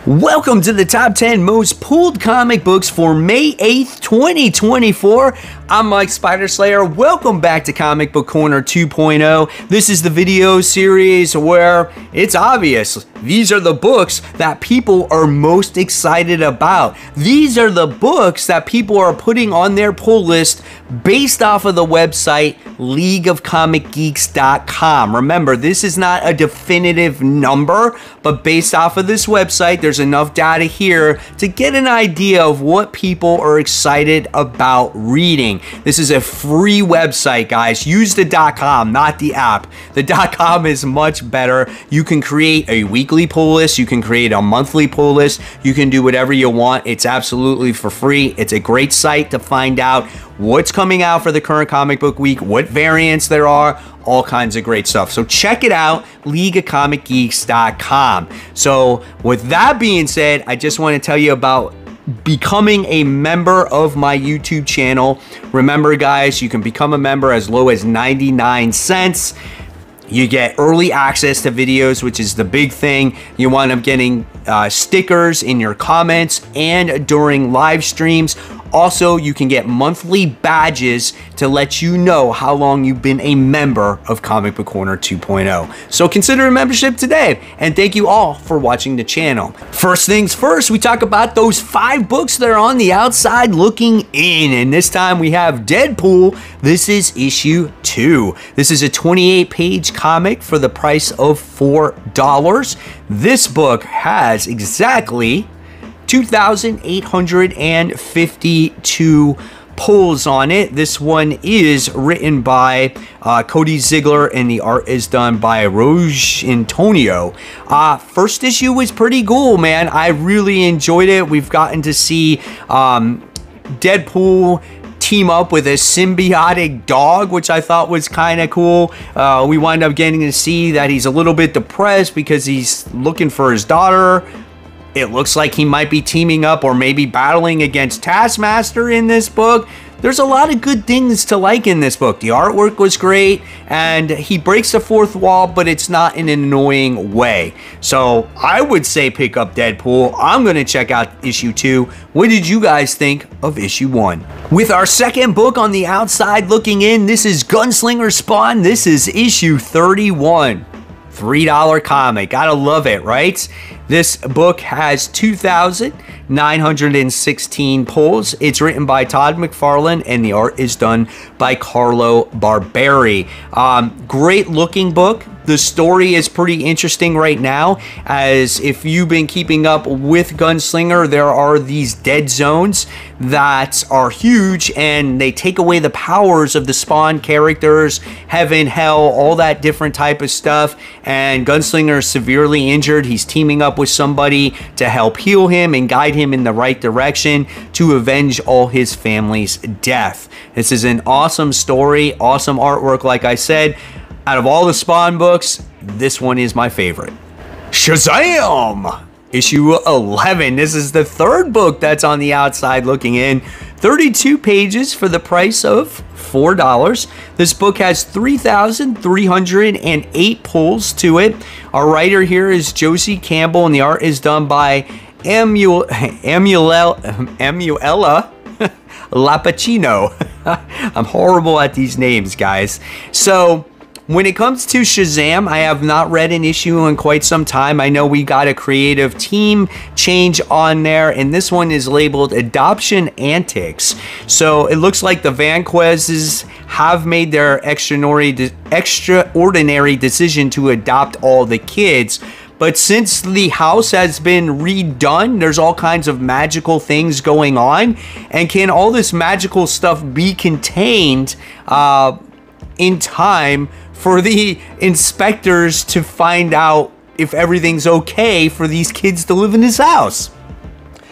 Welcome to the top 10 most pulled comic books for May 8th, 2024. I'm Mike Spider Slayer. Welcome back to Comic Book Corner 2.0. This is the video series where it's obvious these are the books that people are most excited about. These are the books that people are putting on their pull list based off of the website leagueofcomicgeeks.com. Remember, this is not a definitive number, but based off of this website, there's enough data here to get an idea of what people are excited about reading. This is a free website, guys. Use the .com, not the app. The .com is much better. You can create a weekly pull list. You can create a monthly pull list. You can do whatever you want. It's absolutely for free. It's a great site to find out what's coming out for the current comic book week, what variants there are, all kinds of great stuff. So check it out, leagueofcomicgeeks.com. So with that being said, I just want to tell you about becoming a member of my YouTube channel. Remember, guys, you can become a member as low as 99 cents. You get early access to videos, which is the big thing. You wind up getting stickers in your comments and during live streams. Also, you can get monthly badges to let you know how long you've been a member of Comic Book Corner 2.0. So consider a membership today, and thank you all for watching the channel. First things first, we talk about those 5 books that are on the outside looking in, and this time we have Deadpool. This is issue 2. This is a 28-page comic for the price of $4. This book has exactly 2,852 pulls on it. This one is written by Cody Ziegler, and the art is done by Roj Antonio. First issue was pretty cool, man. I really enjoyed it. We've gotten to see Deadpool team up with a symbiotic dog, which I thought was kind of cool. We wind up getting to see that he's a little bit depressed because he's looking for his daughter. It looks like he might be teaming up or maybe battling against Taskmaster in this book. There's a lot of good things to like in this book. The artwork was great, and he breaks the fourth wall, but it's not in an annoying way. So I would say pick up Deadpool. I'm going to check out issue 2. What did you guys think of issue 1? With our second book on the outside looking in, this is Gunslinger Spawn. This is issue 31. $3 comic. Gotta love it, right? This book has 2,916 pulls. It's written by Todd McFarlane, and the art is done by Carlo Barberi. Great looking book. The story is pretty interesting right now, as if you've been keeping up with Gunslinger, there are these dead zones that are huge, and they take away the powers of the Spawn characters, heaven, hell, all that different type of stuff, and Gunslinger is severely injured. He's teaming up with somebody to help heal him and guide him in the right direction to avenge all his family's death. This is an awesome story, awesome artwork, like I said. Out of all the Spawn books, this one is my favorite. Shazam! Issue 11. This is the third book that's on the outside looking in. 32 pages for the price of $4. This book has 3,308 pulls to it. Our writer here is Josie Campbell, and the art is done by Amuela Lapacino. I'm horrible at these names, guys. So when it comes to Shazam, I have not read an issue in quite some time. I know we got a creative team change on there, and this one is labeled Adoption Antics. So it looks like the Vanquezes have made their extraordinary decision to adopt all the kids. But since the house has been redone, there's all kinds of magical things going on. And can all this magical stuff be contained in time for the inspectors to find out if everything's okay for these kids to live in this house?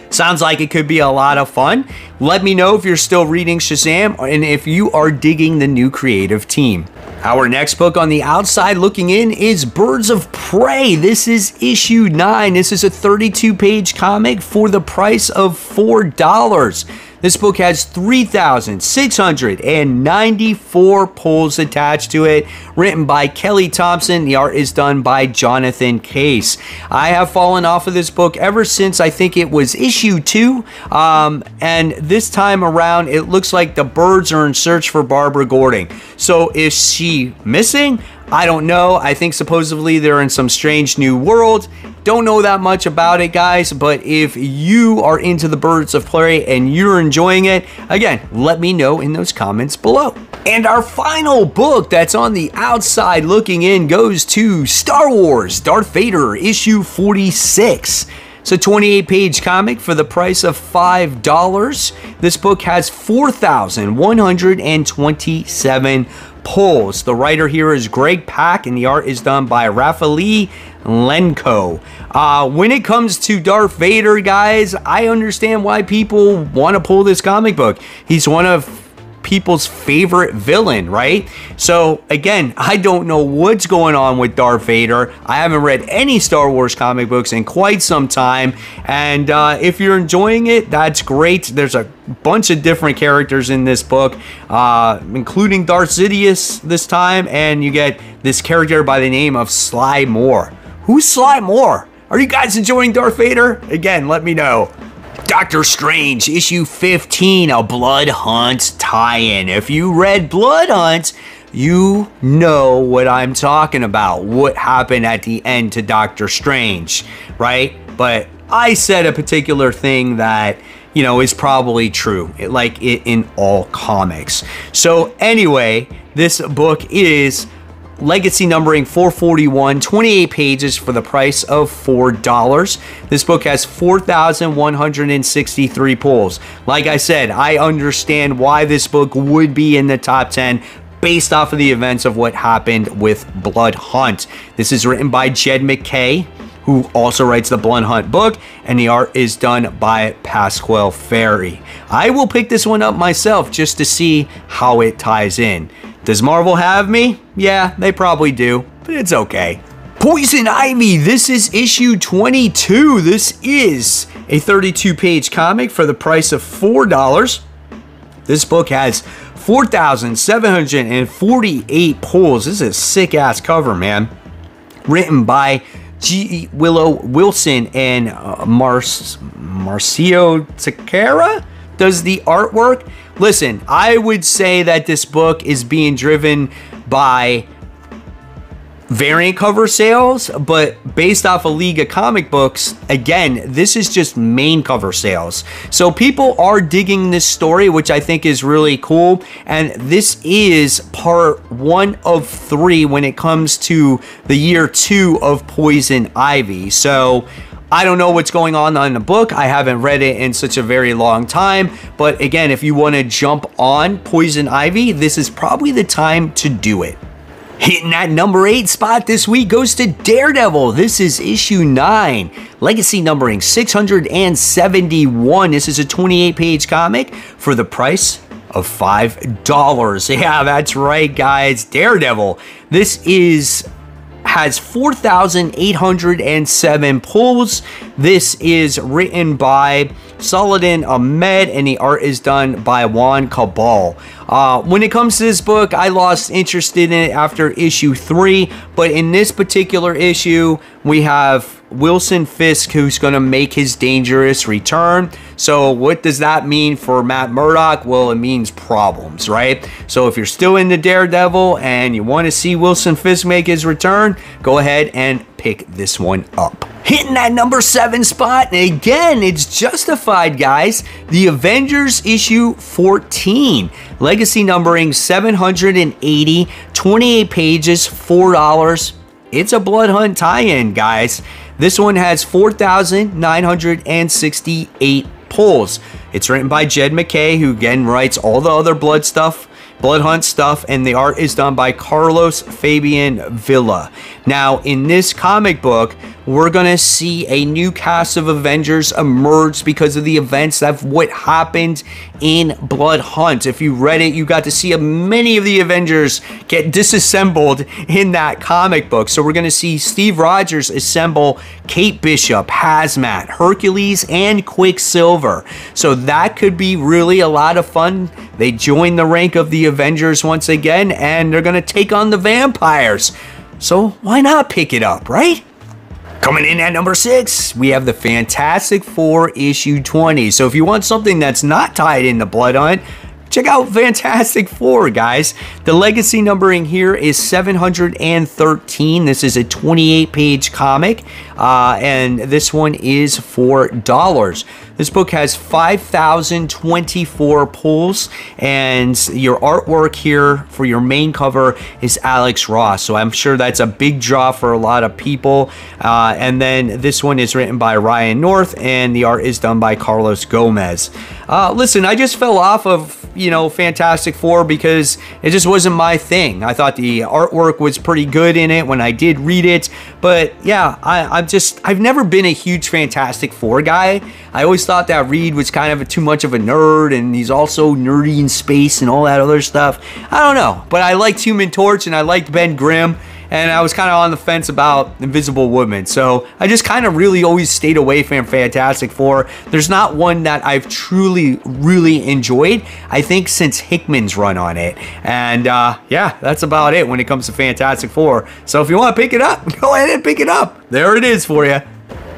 Sounds like it could be a lot of fun. Let me know if you're still reading Shazam and if you are digging the new creative team. Our next book on the outside looking in is Birds of Prey. This is issue 9. This is a 32-page comic for the price of $4. This book has 3,694 pulls attached to it, written by Kelly Thompson. The art is done by Jonathan Case. I have fallen off of this book ever since I think it was issue 2, and this time around it looks like the birds are in search for Barbara Gordon. So is she missing? I don't know. I think supposedly they're in some strange new world. Don't know that much about it, guys, but if you are into the Birds of Prey and you're enjoying it, again, let me know in those comments below. And our final book that's on the outside looking in goes to Star Wars Darth Vader issue 46. It's a 28-page comic for the price of $5. This book has 4,127 pulls. The writer here is Greg Pak, and the art is done by Raffaele Lenko. When it comes to Darth Vader, guys, I understand why people want to pull this comic book. He's one of people's favorite villain, right? So again, I don't know what's going on with Darth Vader. I haven't read any Star Wars comic books in quite some time, and if you're enjoying it, that's great. There's a bunch of different characters in this book, including Darth Sidious this time, and you get this character by the name of Sly Moore. Who's Sly Moore? Are you guys enjoying Darth Vader? Again, let me know. Doctor Strange, issue 15, a Blood Hunt tie-in. If you read Blood Hunt, you know what I'm talking about. What happened at the end to Doctor Strange, right? But I said a particular thing that, you know, is probably true, like it in all comics. So anyway, this book is legacy numbering 441, 28 pages for the price of $4. This book has 4,163 pulls. Like I said, I understand why this book would be in the top 10 based off of the events of what happened with Blood Hunt. This is written by Jed McKay, who also writes the Blood Hunt book, and the art is done by Pasquale Ferry. I will pick this one up myself just to see how it ties in. Does Marvel have me? Yeah, they probably do, but it's okay. Poison Ivy, this is issue 22. This is a 32-page comic for the price of $4. This book has 4,748 pulls. This is a sick-ass cover, man. Written by G. Willow Wilson and Marcio Takara does the artwork. Listen, I would say that this book is being driven by variant cover sales, but based off of League of Comic Books, again, this is just main cover sales. So people are digging this story, which I think is really cool. And this is part 1 of 3 when it comes to the year 2 of Poison Ivy. So I don't know what's going on in the book. I haven't read it in such a very long time. But again, if you want to jump on Poison Ivy, this is probably the time to do it. Hitting that number 8 spot this week goes to Daredevil. This is issue 9, legacy numbering 671. This is a 28-page comic for the price of $5. Yeah, that's right, guys. Daredevil. This has 4,807 pulls. This is written by Saladin Ahmed, and the art is done by Juan Cabal. When it comes to this book, I lost interest in it after issue 3, but in this particular issue, we have Wilson Fisk, who's going to make his dangerous return. So what does that mean for Matt Murdock? Well, it means problems, right? So if you're still into Daredevil and you want to see Wilson Fisk make his return, go ahead and pick this one up. Hitting that number 7 spot, and again, it's justified, guys. The Avengers issue 14, legacy numbering 780, 28 pages, $4. It's a Blood Hunt tie-in, guys. This one has 4,968 pulls. It's written by Jed McKay, who again writes all the other Blood Hunt stuff, and the art is done by Carlos Fabian Villa. Now, in this comic book, we're going to see a new cast of Avengers emerge because of the events of what happened in Blood Hunt. If you read it, you got to see many of the Avengers get disassembled in that comic book. So we're going to see Steve Rogers assemble Kate Bishop, Hazmat, Hercules, and Quicksilver. So that could be really a lot of fun. They join the rank of the Avengers once again, and they're going to take on the vampires. So why not pick it up, right? Coming in at number 6, we have the Fantastic Four issue 20. So if you want something that's not tied into Blood Hunt, check out Fantastic Four, guys. The legacy numbering here is 713. This is a 28-page comic, and this one is $4. This book has 5,024 pulls, and your artwork here for your main cover is Alex Ross. So I'm sure that's a big draw for a lot of people. And then this one is written by Ryan North, and the art is done by Carlos Gomez. Listen, I just fell off of, Fantastic Four because it just wasn't my thing. I thought the artwork was pretty good in it when I did read it, but yeah, I've never been a huge Fantastic Four guy. I always thought that Reed was kind of too much of a nerd, and he's also nerdy in space and all that other stuff. I don't know, but I liked Human Torch and I liked Ben Grimm, and I was kind of on the fence about Invisible Woman. So I just kind of really always stayed away from Fantastic Four. There's not one that I've truly, really enjoyed, I think, since Hickman's run on it. And yeah, that's about it when it comes to Fantastic Four. So if you want to pick it up, go ahead and pick it up. There it is for you.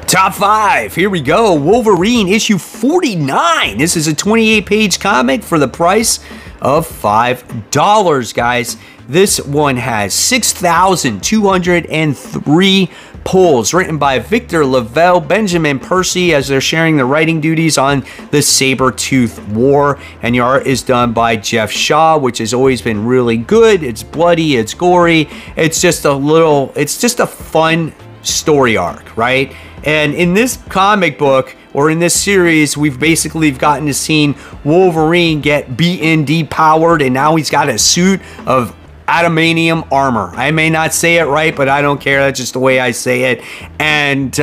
Top 5, here we go. Wolverine issue 49. This is a 28-page comic for the price of $5, guys. This one has 6,203 pulls, written by Victor Lavelle, Benjamin Percy, as they're sharing the writing duties on the Saber-Tooth War. And the art is done by Jeff Shaw, which has always been really good. It's bloody, it's gory. It's just a fun story arc, right? And in this comic book, or in this series, we've basically gotten to see Wolverine get beaten, depowered, and now he's got a suit of adamantium armor. I may not say it right, but I don't care. That's just the way I say it. And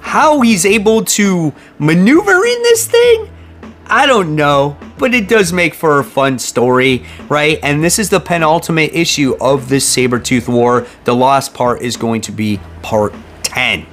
how he's able to maneuver in this thing, I don't know, but it does make for a fun story, right? And this is the penultimate issue of this Saber-Tooth War. The lost part is going to be part 10.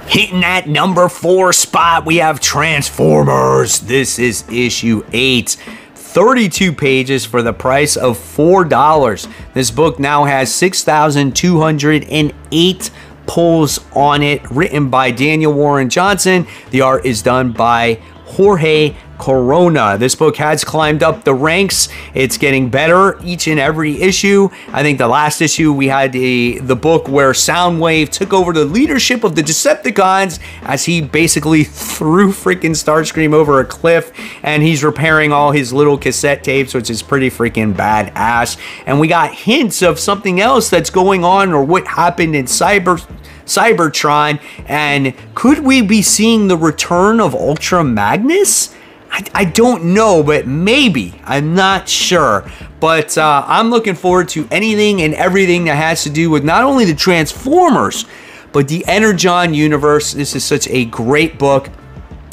Hitting that number 4 spot, we have Transformers. This is issue 8. 32 pages for the price of $4. This book now has 6,208 pulls on it, written by Daniel Warren Johnson. The art is done by Jorge Corona. This book has climbed up the ranks. It's getting better each and every issue. I think the last issue we had the book where Soundwave took over the leadership of the Decepticons as he basically threw freaking Starscream over a cliff, and he's repairing all his little cassette tapes, which is pretty freaking badass. And we got hints of something else that's going on, or what happened in Cybertron, and could we be seeing the return of Ultra Magnus? I don't know, but maybe. I'm not sure. But I'm looking forward to anything and everything that has to do with not only the Transformers, but the Energon universe. This is such a great book,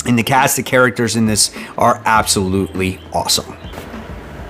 and the cast of characters in this are absolutely awesome.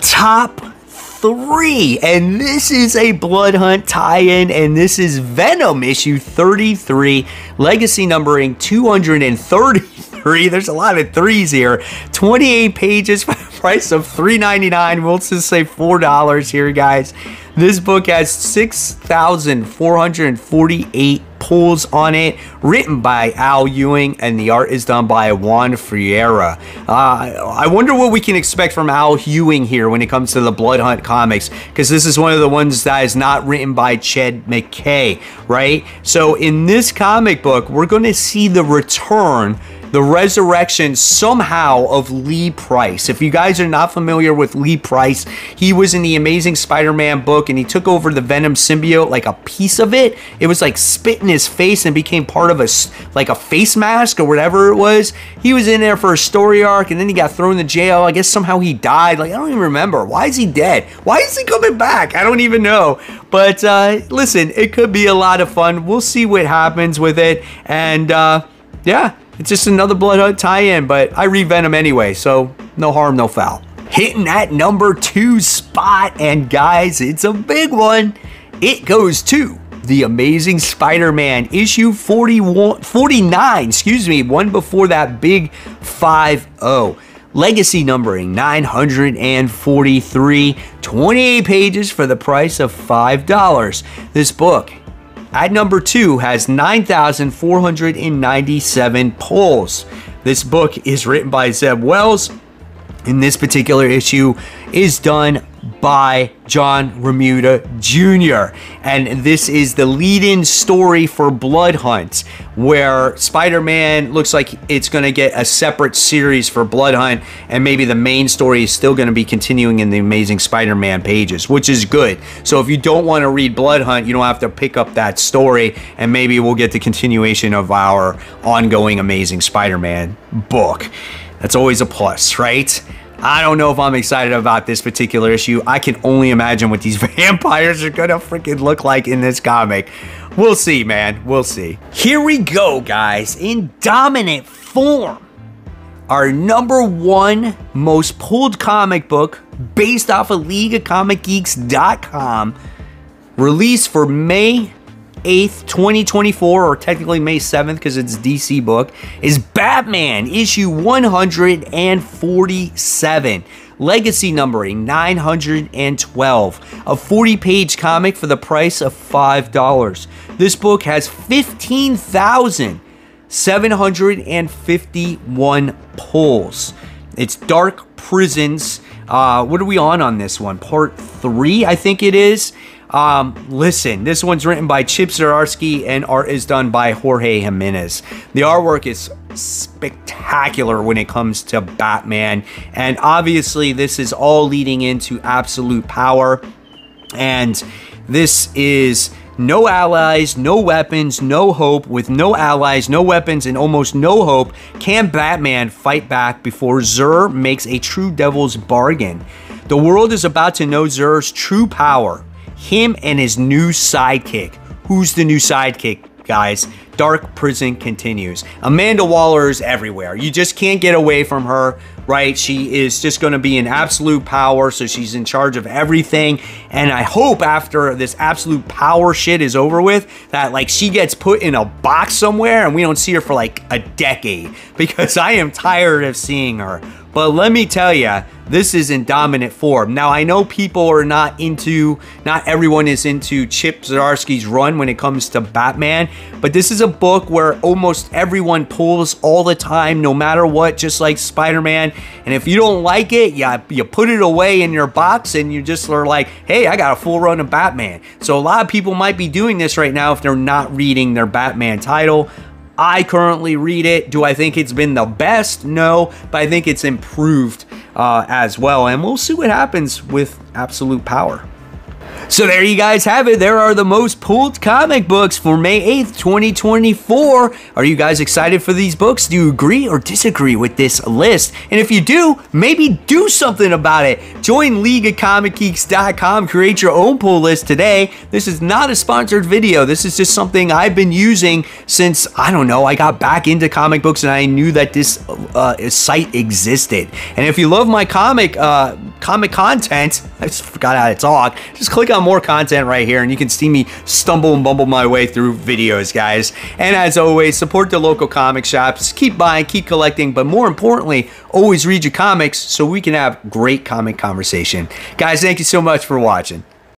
Top 3, and this is a Blood Hunt tie-in, and this is Venom issue 33, legacy numbering 233. There's a lot of threes here. 28 pages for the price of $3.99. We'll just say $4 here, guys. This book has 6,448 pulls on it, written by Al Ewing, and the art is done by Juan Ferreira. I wonder what we can expect from Al Ewing here when it comes to the Blood Hunt comics, because this is one of the ones that is not written by Ched McKay, right? So in this comic book, we're going to see the return, the resurrection somehow of Lee Price. If you guys are not familiar with Lee Price, he was in the Amazing Spider-Man book, and he took over the Venom symbiote, like a piece of it. It was like spitting his face and became part of like a face mask or whatever it was. He was in there for a story arc, and then he got thrown to jail. I guess somehow he died. Like, I don't even remember. Why is he dead? Why is he coming back? I don't even know. But listen, it could be a lot of fun. We'll see what happens with it. And yeah, it's just another Blood Hunt tie-in, but I read Venom anyway, so no harm, no foul. Hitting that number 2 spot, and guys, it's a big one. It goes to The Amazing Spider-Man issue 49, excuse me, one before that big 5-0. Legacy numbering 943, 28 pages for the price of $5. This book at number 2 has 9,497 pulls. This book is written by Zeb Wells. In this particular issue is done by John Romita Jr. And this is the lead-in story for Blood Hunt, where Spider-Man looks like it's going to get a separate series for Blood Hunt, and maybe the main story is still going to be continuing in the Amazing Spider-Man pages, which is good. So if you don't want to read Blood Hunt, you don't have to pick up that story, and maybe we'll get the continuation of our ongoing Amazing Spider-Man book. That's always a plus, right? I don't know if I'm excited about this particular issue. I can only imagine what these vampires are gonna freaking look like in this comic. We'll see, man. We'll see. Here we go, guys. In dominant form, our number 1 most pulled comic book based off of LeagueOfComicGeeks.com, released for May 8th, 2024, or technically May 7th because it's a DC book, is Batman issue 147. Legacy numbering 912. A 40-page comic for the price of $5. This book has 15,751 pulls. It's Dark Prisons. What are we on this one? Part 3, I think it is. Listen, this one's written by Chip Zdarsky and art is done by Jorge Jimenez. The artwork is spectacular when it comes to Batman, and obviously this is all leading into absolute power, and this is no allies, no weapons, no hope. With no allies, no weapons, and almost no hope, can Batman fight back before Zur makes a true devil's bargain? The world is about to know Zur's true power. Him and his new sidekick. Who's the new sidekick, guys? Dark Prison continues. Amanda Waller is everywhere. You just can't get away from her, right? She is just going to be in absolute power, so she's in charge of everything. And I hope after this absolute power shit is over with, that like she gets put in a box somewhere and we don't see her for like a decade, because I am tired of seeing her. But let me tell you, this is in dominant form. Now, I know people are not everyone is into Chip Zdarsky's run when it comes to Batman, but this is a book where almost everyone pulls all the time, no matter what, just like Spider-Man. And if you don't like it, you put it away in your box and you just are like, hey, I got a full run of Batman. So a lot of people might be doing this right now if they're not reading their Batman title. I currently read it. Do I think it's been the best? No, but I think it's improved as well. And we'll see what happens with Absolute Power. So there you guys have it. There are the most pulled comic books for May 8th, 2024. Are you guys excited for these books? Do you agree or disagree with this list? And if you do, maybe do something about it. Join LeagueOfComicGeeks.com. Create your own pull list today. This is not a sponsored video. This is just something I've been using since, I don't know, I got back into comic books and I knew that this site existed. And if you love my comic content, I just forgot how to talk, just click on more content right here and you can see me stumble and bumble my way through videos, guys. And as always, support the local comic shops. Keep buying, keep collecting, but more importantly, always read your comics so we can have great comic conversation. Guys, thank you so much for watching.